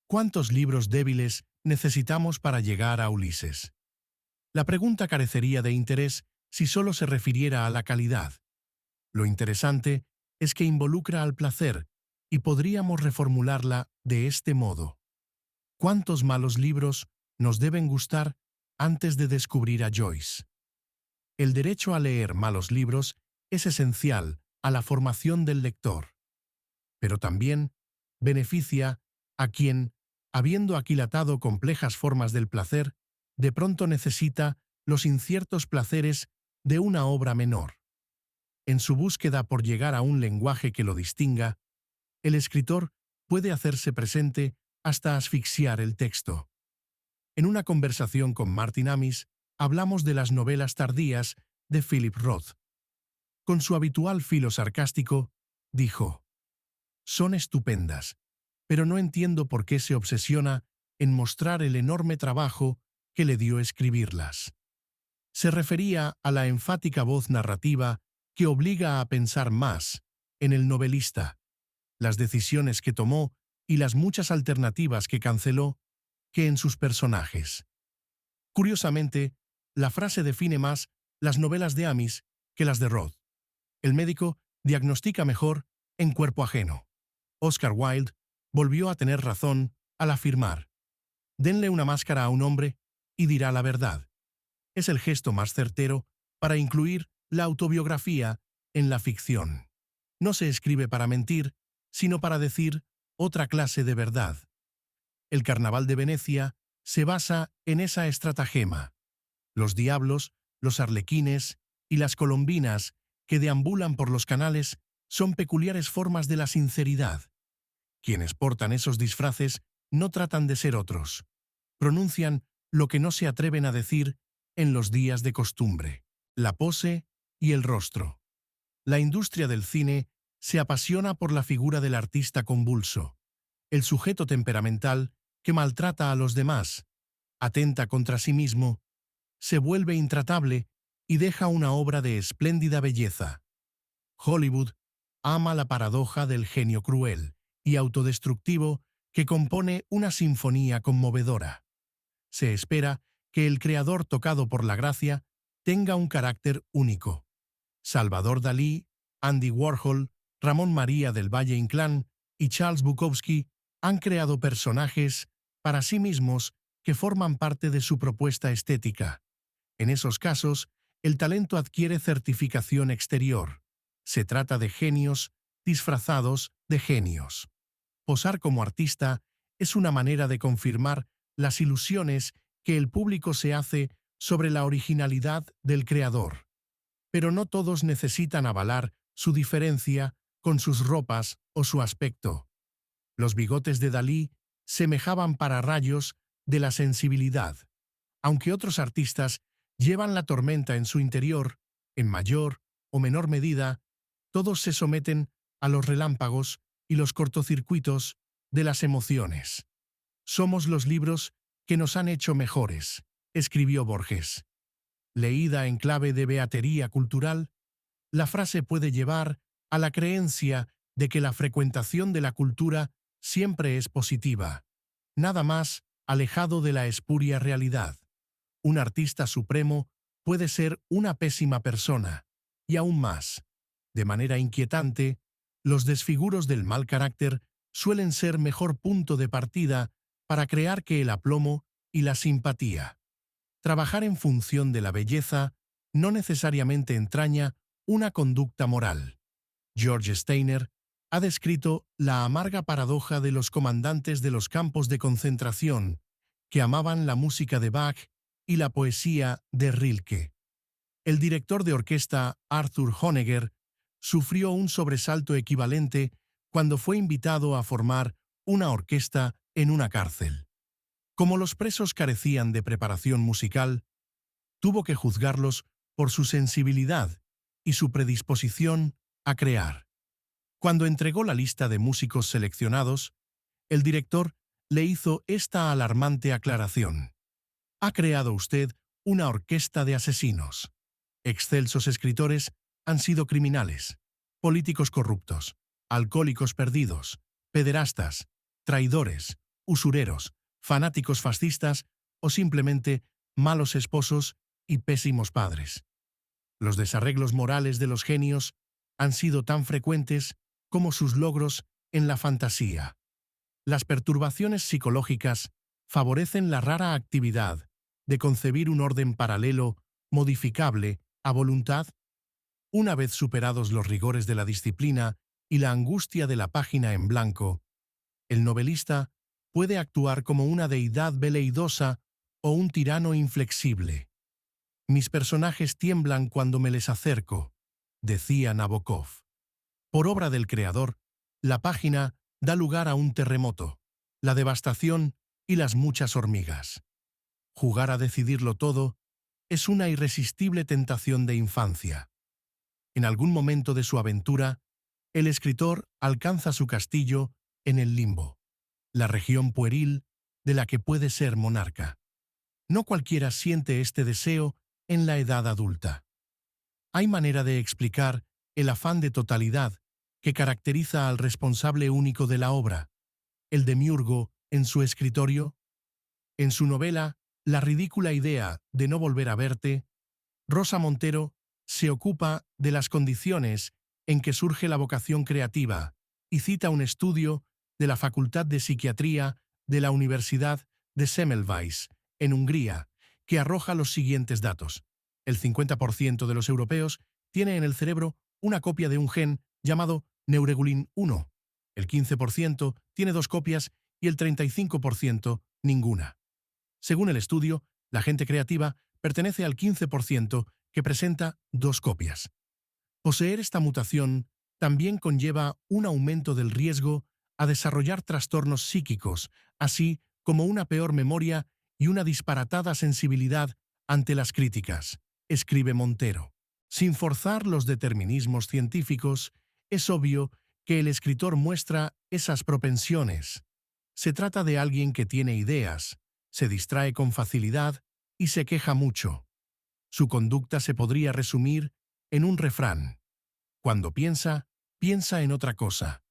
¿Cuántos libros débiles necesitamos para llegar a Ulises? La pregunta carecería de interés si solo se refiriera a la calidad. Lo interesante es que involucra al placer, y podríamos reformularla de este modo: ¿cuántos malos libros nos deben gustar antes de descubrir a Joyce? El derecho a leer malos libros es esencial a la formación del lector, pero también beneficia a quien, habiendo aquilatado complejas formas del placer, de pronto necesita los inciertos placeres de una obra menor. En su búsqueda por llegar a un lenguaje que lo distinga, el escritor puede hacerse presente hasta asfixiar el texto. En una conversación con Martin Amis, hablamos de las novelas tardías de Philip Roth. Con su habitual filo sarcástico, dijo: «Son estupendas, pero no entiendo por qué se obsesiona en mostrar el enorme trabajo que le dio escribirlas». Se refería a la enfática voz narrativa que obliga a pensar más en el novelista, las decisiones que tomó y las muchas alternativas que canceló, que en sus personajes. Curiosamente, la frase define más las novelas de Amis que las de Roth. El médico diagnostica mejor en Cuerpo ajeno. Oscar Wilde volvió a tener razón al afirmar: «Denle una máscara a un hombre y dirá la verdad». Es el gesto más certero para incluir la autobiografía en la ficción. No se escribe para mentir, sino para decir otra clase de verdad. El Carnaval de Venecia se basa en esa estratagema. Los diablos, los arlequines y las colombinas que deambulan por los canales son peculiares formas de la sinceridad. Quienes portan esos disfraces no tratan de ser otros. Pronuncian lo que no se atreven a decir en los días de costumbre: la pose y el rostro. La industria del cine se apasiona por la figura del artista convulso, el sujeto temperamental que maltrata a los demás, atenta contra sí mismo, se vuelve intratable y deja una obra de espléndida belleza. Hollywood ama la paradoja del genio cruel y autodestructivo que compone una sinfonía conmovedora. Se espera que el creador tocado por la gracia tenga un carácter único. Salvador Dalí, Andy Warhol, Ramón María del Valle Inclán y Charles Bukowski han creado personajes para sí mismos que forman parte de su propuesta estética. En esos casos, el talento adquiere certificación exterior. Se trata de genios disfrazados de genios. Posar como artista es una manera de confirmar las ilusiones que el público se hace sobre la originalidad del creador. Pero no todos necesitan avalar su diferencia con sus ropas o su aspecto. Los bigotes de Dalí semejaban pararrayos de la sensibilidad, aunque otros artistas llevan la tormenta en su interior, en mayor o menor medida, todos se someten a los relámpagos y los cortocircuitos de las emociones. Somos los libros que nos han hecho mejores, escribió Borges. Leída en clave de beatería cultural, la frase puede llevar a la creencia de que la frecuentación de la cultura siempre es positiva, nada más alejado de la espuria realidad. Un artista supremo puede ser una pésima persona, y aún más. De manera inquietante, los desfiguros del mal carácter suelen ser mejor punto de partida para crear que el aplomo y la simpatía. Trabajar en función de la belleza no necesariamente entraña una conducta moral. George Steiner ha descrito la amarga paradoja de los comandantes de los campos de concentración que amaban la música de Bach y la poesía de Rilke. El director de orquesta Arthur Honegger sufrió un sobresalto equivalente cuando fue invitado a formar una orquesta en una cárcel. Como los presos carecían de preparación musical, tuvo que juzgarlos por su sensibilidad y su predisposición a crear. Cuando entregó la lista de músicos seleccionados, el director le hizo esta alarmante aclaración. Ha creado usted una orquesta de asesinos. Excelsos escritores han sido criminales, políticos corruptos, alcohólicos perdidos, pederastas, traidores, usureros, fanáticos fascistas o simplemente malos esposos y pésimos padres. Los desarreglos morales de los genios han sido tan frecuentes como sus logros en la fantasía. Las perturbaciones psicológicas favorecen la rara actividad de concebir un orden paralelo, modificable, a voluntad. Una vez superados los rigores de la disciplina y la angustia de la página en blanco, el novelista puede actuar como una deidad veleidosa o un tirano inflexible. Mis personajes tiemblan cuando me les acerco, decía Nabokov. Por obra del creador, la página da lugar a un terremoto, la devastación y las muchas hormigas. Jugar a decidirlo todo es una irresistible tentación de infancia. En algún momento de su aventura, el escritor alcanza su castillo en el limbo, la región pueril de la que puede ser monarca. No cualquiera siente este deseo en la edad adulta. ¿Hay manera de explicar el afán de totalidad que caracteriza al responsable único de la obra, el demiurgo en su escritorio? En su novela La ridícula idea de no volver a verte, Rosa Montero se ocupa de las condiciones en que surge la vocación creativa y cita un estudio de la Facultad de Psiquiatría de la Universidad de Semmelweis, en Hungría, que arroja los siguientes datos. El 50% de los europeos tiene en el cerebro una copia de un gen llamado Neuregulin 1. El 15% tiene 2 copias y el 35% ninguna. Según el estudio, la gente creativa pertenece al 15% que presenta 2 copias. Poseer esta mutación también conlleva un aumento del riesgo a desarrollar trastornos psíquicos, así como una peor memoria y una disparatada sensibilidad ante las críticas, escribe Montero. Sin forzar los determinismos científicos, es obvio que el escritor muestra esas propensiones. Se trata de alguien que tiene ideas, se distrae con facilidad y se queja mucho. Su conducta se podría resumir en un refrán. Cuando piensa, piensa en otra cosa.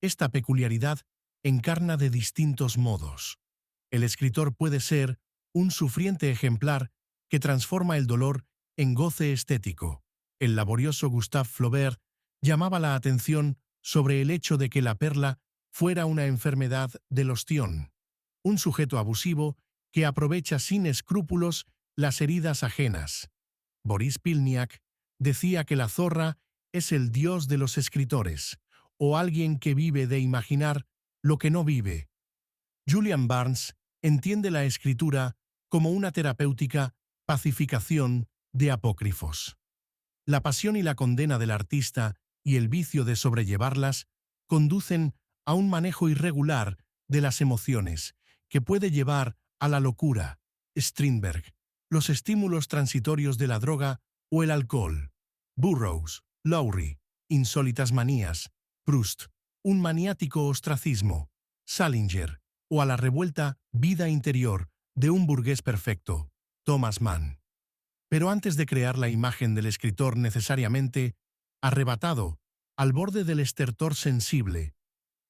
Esta peculiaridad encarna de distintos modos. El escritor puede ser un sufriente ejemplar que transforma el dolor en goce estético. El laborioso Gustave Flaubert llamaba la atención sobre el hecho de que la perla fuera una enfermedad del ostión, un sujeto abusivo que aprovecha sin escrúpulos las heridas ajenas. Boris Pilniak decía que la zorra es el dios de los escritores, o alguien que vive de imaginar lo que no vive. Julian Barnes entiende la escritura como una terapéutica pacificación de apócrifos. La pasión y la condena del artista y el vicio de sobrellevarlas conducen a un manejo irregular de las emociones, que puede llevar a la locura. Strindberg, los estímulos transitorios de la droga o el alcohol. Burroughs, Lowry, insólitas manías. Proust, un maniático ostracismo. Salinger, o a la revuelta vida interior de un burgués perfecto. Thomas Mann. Pero antes de crear la imagen del escritor necesariamente arrebatado, al borde del estertor sensible,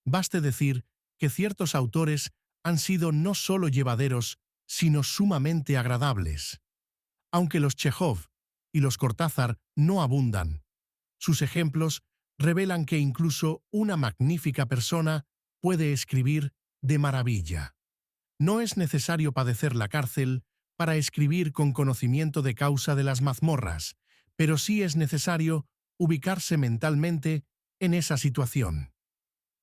baste decir que ciertos autores han sido no solo llevaderos, sino sumamente agradables. Aunque los Chekhov y los Cortázar no abundan, sus ejemplos revelan que incluso una magnífica persona puede escribir de maravilla. No es necesario padecer la cárcel para escribir con conocimiento de causa de las mazmorras, pero sí es necesario ubicarse mentalmente en esa situación.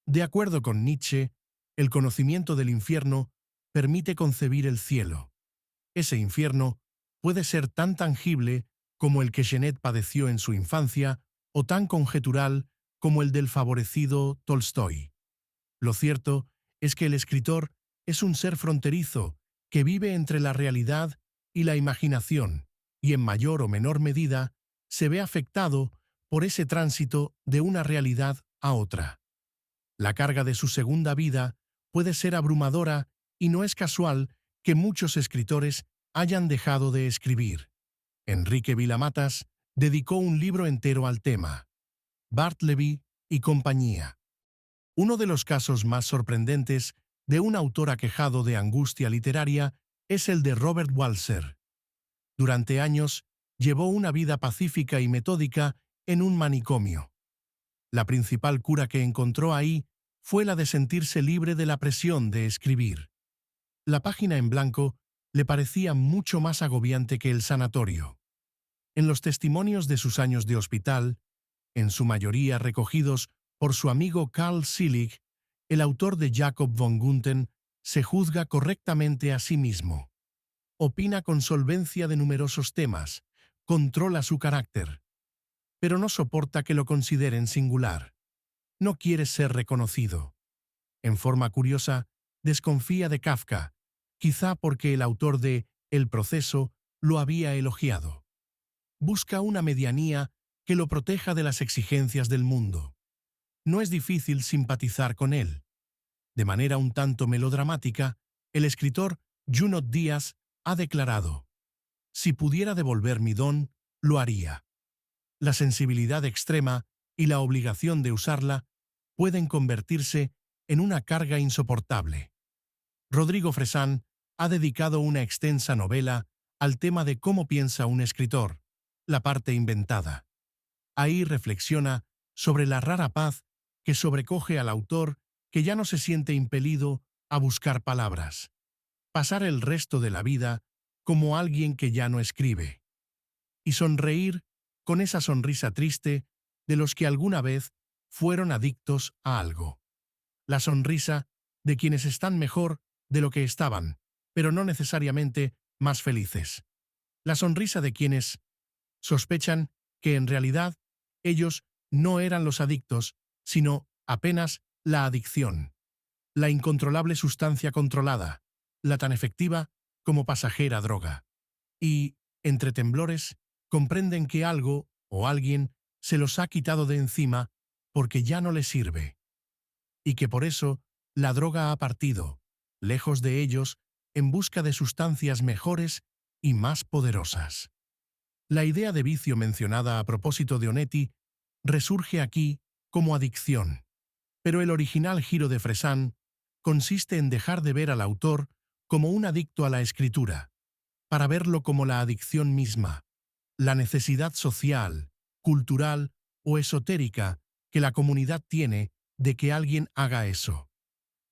De acuerdo con Nietzsche, el conocimiento del infierno permite concebir el cielo. Ese infierno puede ser tan tangible como el que Genet padeció en su infancia o tan conjetural como el del favorecido Tolstoy. Lo cierto es que el escritor es un ser fronterizo que vive entre la realidad y la imaginación, y en mayor o menor medida se ve afectado por ese tránsito de una realidad a otra. La carga de su segunda vida puede ser abrumadora y no es casual que muchos escritores hayan dejado de escribir. Enrique Vilamatas dedicó un libro entero al tema. Bartleby y compañía. Uno de los casos más sorprendentes de un autor aquejado de angustia literaria es el de Robert Walser. Durante años llevó una vida pacífica y metódica en un manicomio. La principal cura que encontró ahí fue la de sentirse libre de la presión de escribir. La página en blanco le parecía mucho más agobiante que el sanatorio. En los testimonios de sus años de hospital, en su mayoría recogidos por su amigo Carl Selig, el autor de Jacob von Gunther, se juzga correctamente a sí mismo. Opina con solvencia de numerosos temas, controla su carácter, pero no soporta que lo consideren singular. No quiere ser reconocido. En forma curiosa, desconfía de Kafka, quizá porque el autor de El proceso lo había elogiado. Busca una medianía que lo proteja de las exigencias del mundo. No es difícil simpatizar con él. De manera un tanto melodramática, el escritor Junot Díaz ha declarado: «Si pudiera devolver mi don, lo haría». La sensibilidad extrema y la obligación de usarla pueden convertirse en una carga insoportable. Rodrigo Fresán ha dedicado una extensa novela al tema de cómo piensa un escritor, la parte inventada. Ahí reflexiona sobre la rara paz que sobrecoge al autor, que ya no se siente impelido a buscar palabras. Pasar el resto de la vida como alguien que ya no escribe. Y sonreír con esa sonrisa triste de los que alguna vez fueron adictos a algo. La sonrisa de quienes están mejor de lo que estaban, pero no necesariamente más felices. La sonrisa de quienes sospechan que en realidad ellos no eran los adictos, sino apenas la adicción. La incontrolable sustancia controlada, la tan efectiva como pasajera droga. Y, entre temblores, comprenden que algo o alguien se los ha quitado de encima porque ya no les sirve. Y que por eso la droga ha partido, lejos de ellos, en busca de sustancias mejores y más poderosas. La idea de vicio mencionada a propósito de Onetti resurge aquí como adicción, pero el original giro de Fresán consiste en dejar de ver al autor como un adicto a la escritura, para verlo como la adicción misma, la necesidad social, cultural o esotérica que la comunidad tiene de que alguien haga eso.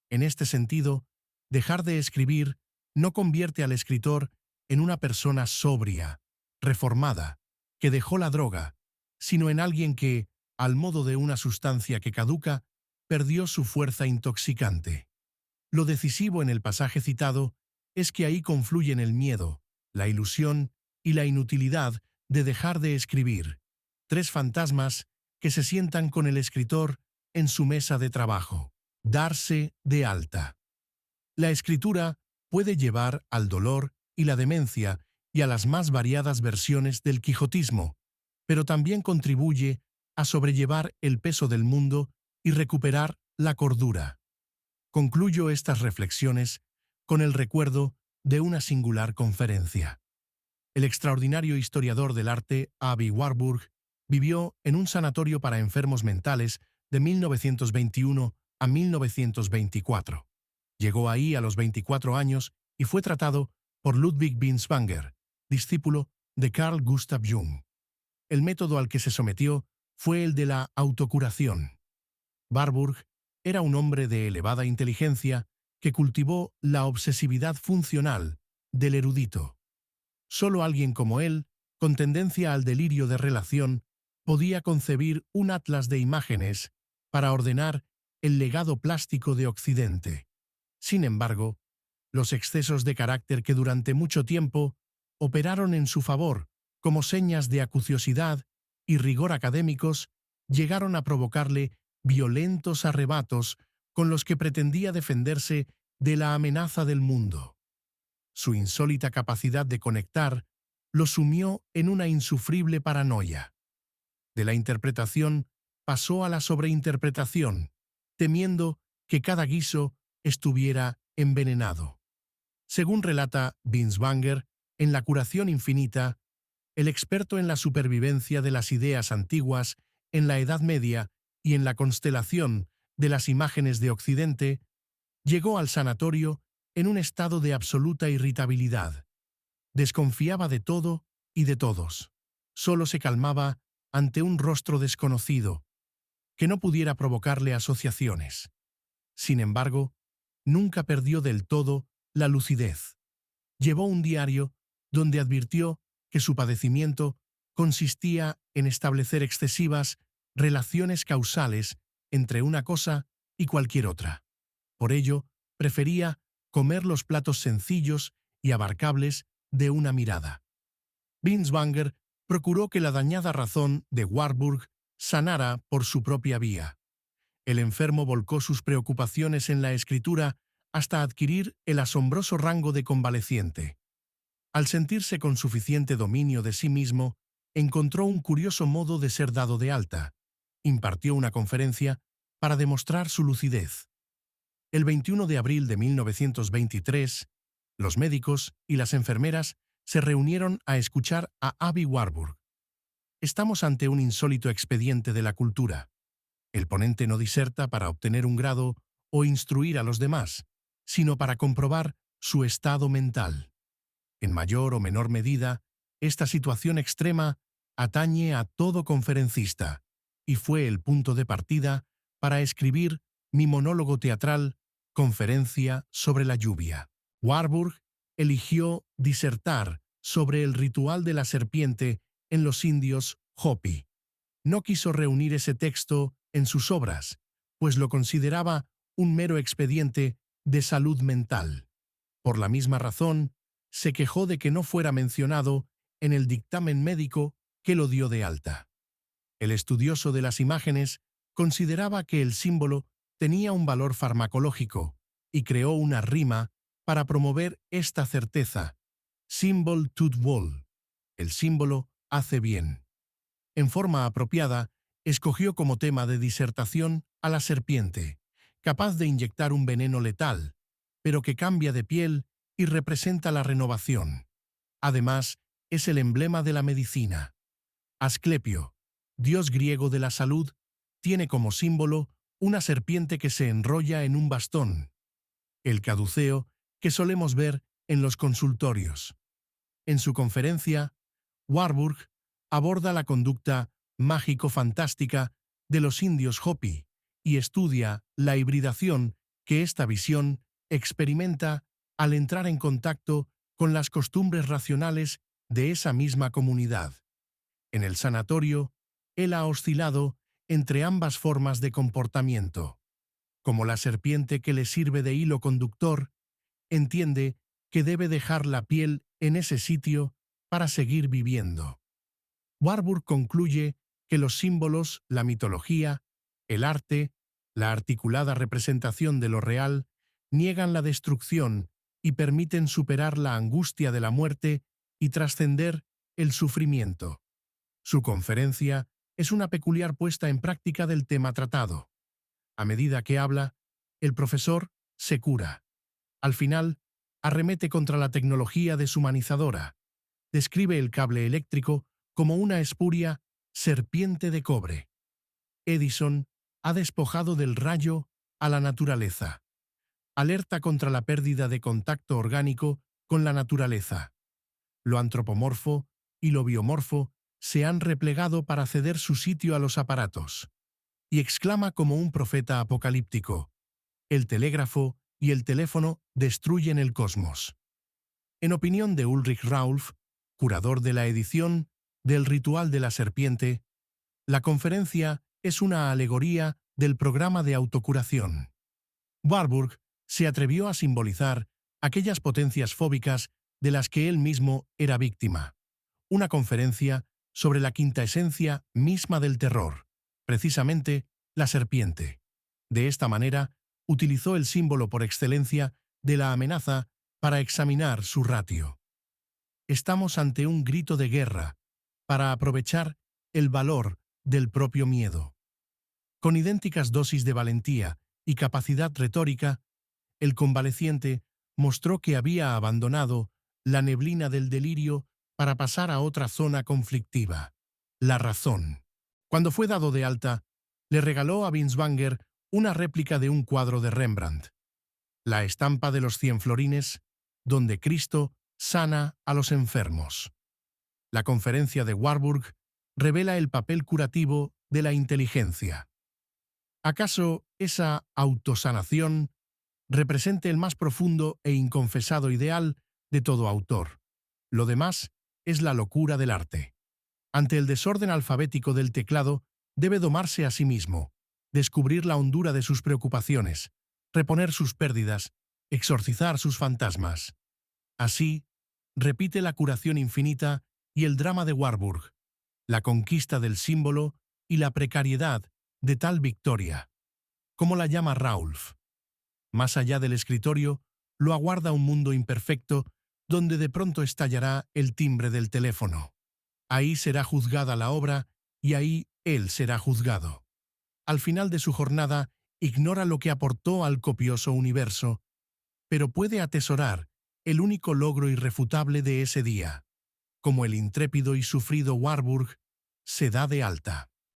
En este sentido, dejar de escribir no convierte al escritor en una persona sobria, reformada, que dejó la droga, sino en alguien que, al modo de una sustancia que caduca, perdió su fuerza intoxicante. Lo decisivo en el pasaje citado es que ahí confluyen el miedo, la ilusión y la inutilidad de dejar de escribir. 3 fantasmas que se sientan con el escritor en su mesa de trabajo. Darse de alta. La escritura puede llevar al dolor y la demencia y a las más variadas versiones del quijotismo, pero también contribuye a sobrellevar el peso del mundo y recuperar la cordura. Concluyo estas reflexiones con el recuerdo de una singular conferencia. El extraordinario historiador del arte Aby Warburg vivió en un sanatorio para enfermos mentales de 1921 a 1924. Llegó ahí a los 24 años y fue tratado por Ludwig Binswanger, discípulo de Carl Gustav Jung. El método al que se sometió fue el de la autocuración. Warburg era un hombre de elevada inteligencia que cultivó la obsesividad funcional del erudito. Solo alguien como él, con tendencia al delirio de relación, podía concebir un atlas de imágenes para ordenar el legado plástico de Occidente. Sin embargo, los excesos de carácter que durante mucho tiempo operaron en su favor como señas de acuciosidad y rigor académicos llegaron a provocarle violentos arrebatos con los que pretendía defenderse de la amenaza del mundo. Su insólita capacidad de conectar lo sumió en una insufrible paranoia. De la interpretación pasó a la sobreinterpretación, temiendo que cada guiso estuviera envenenado. Según relata Binswanger en La curación infinita, el experto en la supervivencia de las ideas antiguas en la Edad Media y en la constelación de las imágenes de Occidente, llegó al sanatorio en un estado de absoluta irritabilidad. Desconfiaba de todo y de todos. Solo se calmaba ante un rostro desconocido, que no pudiera provocarle asociaciones. Sin embargo, nunca perdió del todo la lucidez. Llevó un diario donde advirtió que su padecimiento consistía en establecer excesivas relaciones causales entre una cosa y cualquier otra. Por ello, prefería comer los platos sencillos y abarcables de una mirada. Binswanger procuró que la dañada razón de Warburg sanara por su propia vía. El enfermo volcó sus preocupaciones en la escritura hasta adquirir el asombroso rango de convaleciente. Al sentirse con suficiente dominio de sí mismo, encontró un curioso modo de ser dado de alta. Impartió una conferencia para demostrar su lucidez. El 21 de abril de 1923, los médicos y las enfermeras se reunieron a escuchar a Aby Warburg. Estamos ante un insólito expediente de la cultura. El ponente no diserta para obtener un grado o instruir a los demás, sino para comprobar su estado mental. En mayor o menor medida, esta situación extrema atañe a todo conferencista, y fue el punto de partida para escribir mi monólogo teatral Conferencia sobre la lluvia. Warburg eligió disertar sobre el ritual de la serpiente en los indios Hopi. No quiso reunir ese texto en sus obras, pues lo consideraba un mero expediente de salud mental. Por la misma razón, se quejó de que no fuera mencionado en el dictamen médico que lo dio de alta. El estudioso de las imágenes consideraba que el símbolo tenía un valor farmacológico y creó una rima para promover esta certeza. Symbol tut wohl. El símbolo hace bien. En forma apropiada, escogió como tema de disertación a la serpiente, capaz de inyectar un veneno letal, pero que cambia de piel y representa la renovación. Además, es el emblema de la medicina. Asclepio, dios griego de la salud, tiene como símbolo una serpiente que se enrolla en un bastón, el caduceo que solemos ver en los consultorios. En su conferencia, Warburg aborda la conducta mágico-fantástica de los indios Hopi y estudia la hibridación que esta visión experimenta al entrar en contacto con las costumbres racionales de esa misma comunidad. En el sanatorio, él ha oscilado entre ambas formas de comportamiento. Como la serpiente que le sirve de hilo conductor, entiende que debe dejar la piel en ese sitio para seguir viviendo. Warburg concluye que los símbolos, la mitología, el arte, la articulada representación de lo real, niegan la destrucción y permiten superar la angustia de la muerte y trascender el sufrimiento. Su conferencia es una peculiar puesta en práctica del tema tratado. A medida que habla, el profesor se cura. Al final, arremete contra la tecnología deshumanizadora. Describe el cable eléctrico como una espuria serpiente de cobre. Edison ha despojado del rayo a la naturaleza. Alerta contra la pérdida de contacto orgánico con la naturaleza. Lo antropomorfo y lo biomorfo se han replegado para ceder su sitio a los aparatos. Y exclama como un profeta apocalíptico: el telégrafo y el teléfono destruyen el cosmos. En opinión de Ulrich Raulf, curador de la edición del Ritual de la Serpiente, la conferencia es una alegoría del programa de autocuración. Warburg se atrevió a simbolizar aquellas potencias fóbicas de las que él mismo era víctima. Una conferencia sobre la quinta esencia misma del terror, precisamente la serpiente. De esta manera, utilizó el símbolo por excelencia de la amenaza para examinar su ratio. Estamos ante un grito de guerra para aprovechar el valor del propio miedo. Con idénticas dosis de valentía y capacidad retórica, el convaleciente mostró que había abandonado la neblina del delirio para pasar a otra zona conflictiva, la razón. Cuando fue dado de alta, le regaló a Binswanger una réplica de un cuadro de Rembrandt, la estampa de los 100 florines, donde Cristo sana a los enfermos. La conferencia de Warburg revela el papel curativo de la inteligencia. ¿Acaso esa autosanación represente el más profundo e inconfesado ideal de todo autor? Lo demás es la locura del arte. Ante el desorden alfabético del teclado, debe domarse a sí mismo, descubrir la hondura de sus preocupaciones, reponer sus pérdidas, exorcizar sus fantasmas. Así, repite la curación infinita y el drama de Warburg, la conquista del símbolo y la precariedad de tal victoria. Como la llama Raulf. Más allá del escritorio, lo aguarda un mundo imperfecto donde de pronto estallará el timbre del teléfono. Ahí será juzgada la obra y ahí él será juzgado. Al final de su jornada, ignora lo que aportó al copioso universo, pero puede atesorar el único logro irrefutable de ese día. Como el intrépido y sufrido Warburg, se da de alta.